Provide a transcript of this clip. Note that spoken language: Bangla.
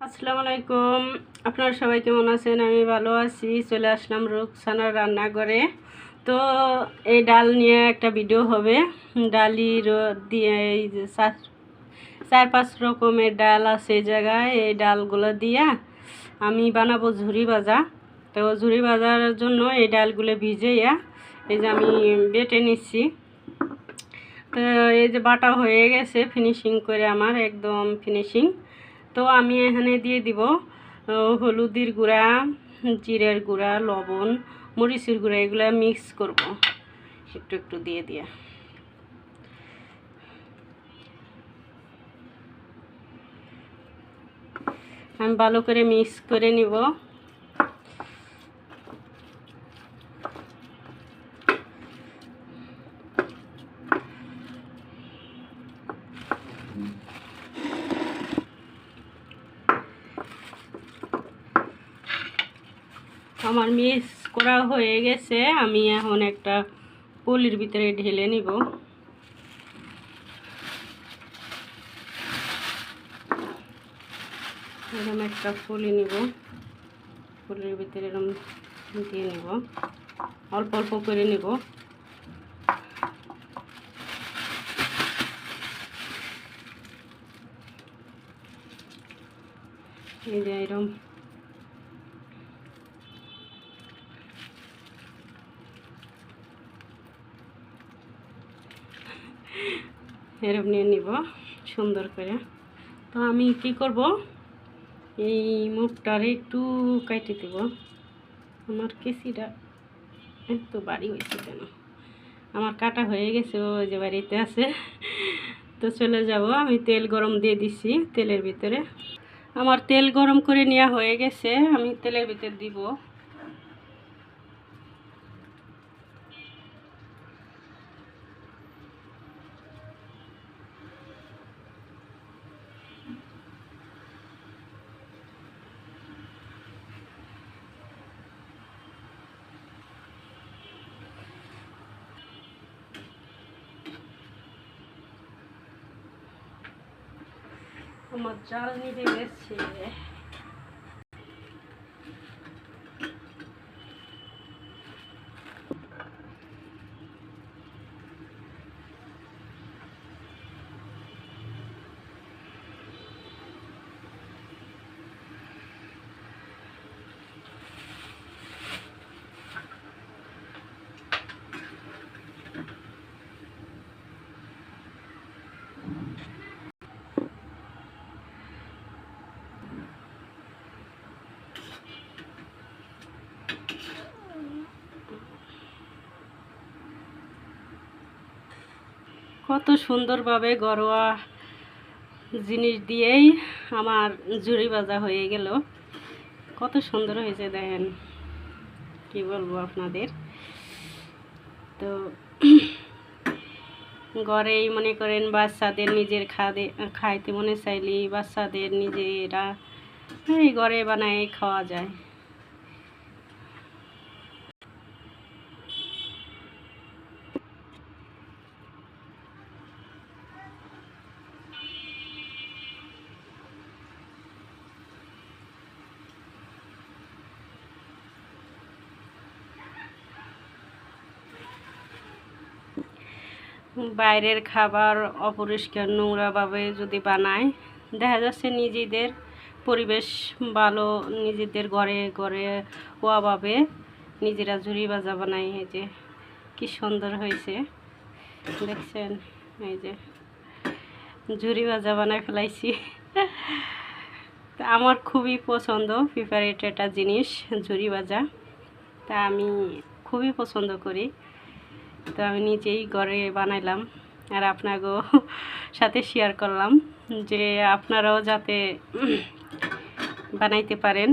আসসালামু আলাইকুম। আপনারা সবাই কেমন আছেন? আমি ভালো আছি। চলে আসলাম রুকসানার রান্নাঘরে। তো এই ডাল নিয়ে একটা ভিডিও হবে। ডালি দিয়ে এই যে চার পাঁচ রকমের ডাল আছে এই জায়গায়। এই ডালগুলো দিয়ে আমি বানাবো ঝুরি ভাজা। তো ঝুরি ভাজার জন্য এই ডালগুলো ভিজিয়ে এই যে আমি বেটে নিচ্ছি। তো এই যে বাটা হয়ে গেছে ফিনিশিং করে, আমার একদম ফিনিশিং। তো আমি এখানে দিয়ে দিব হলুদের গুঁড়া, জিরের গুঁড়া, লবণ, মরিচের গুঁড়া, এগুলো মিক্স করব একটু একটু দিয়ে দিয়ে। আমি ভালো করে মিক্স করে নিব। আমার মিক্স করা হয়ে গেছে। আমি এখন একটা পলির ভিতরে ঢেলে নিব। এরকম একটা পলি নিব, পলির ভিতরে এরকম দিয়ে নিব, অল্প অল্প করে নিব। এই যে এরকম এরকম নিয়ে নিব সুন্দর করে। তো আমি কি করব, এই মুখটারে একটু কাটে দেব। আমার কেসিটা একটু বাড়ি হয়েছে কেন, আমার কাটা হয়ে গেছে, ওই যে বাড়িতে আছে। তো চলে যাব। আমি তেল গরম দিয়ে দিছি তেলের ভিতরে। আমার তেল গরম করে নেওয়া হয়ে গেছে, আমি তেলের ভিতরে দিব। আমার জাল নিভে গেছে। কত সুন্দরভাবে ঘরোয়া জিনিস দিয়েই আমার ঝুরি ভাজা হয়ে গেল। কত সুন্দর হয়েছে দেখেন, কি বলবো আপনাদের। তো ঘরেই মনে করেন বাচ্চাদের নিজের খাইতে মনে চাইলে বাচ্চাদের নিজেরা এই ঘরে বানায় খাওয়া যায়। বাইরের খাবার অপরিষ্কার নোংরাভাবে যদি বানায়, দেখা যাচ্ছে নিজেদের পরিবেশ ভালো, নিজেদের ঘরে ঘরে ওয়াভাবে নিজেরা ঝুরি ভাজা বানায়। এই যে কি সুন্দর হয়েছে দেখছেন, এই যে ঝুরি ভাজা বানায় ফেলাইছি। তা আমার খুবই পছন্দ, ফেভারিট একটা জিনিস ঝুরি ভাজা। তা আমি খুবই পছন্দ করি। তো আমি নিজেই ঘরে বানাইলাম আর আপনাকেও সাথে শেয়ার করলাম যে আপনারাও যাতে বানাইতে পারেন।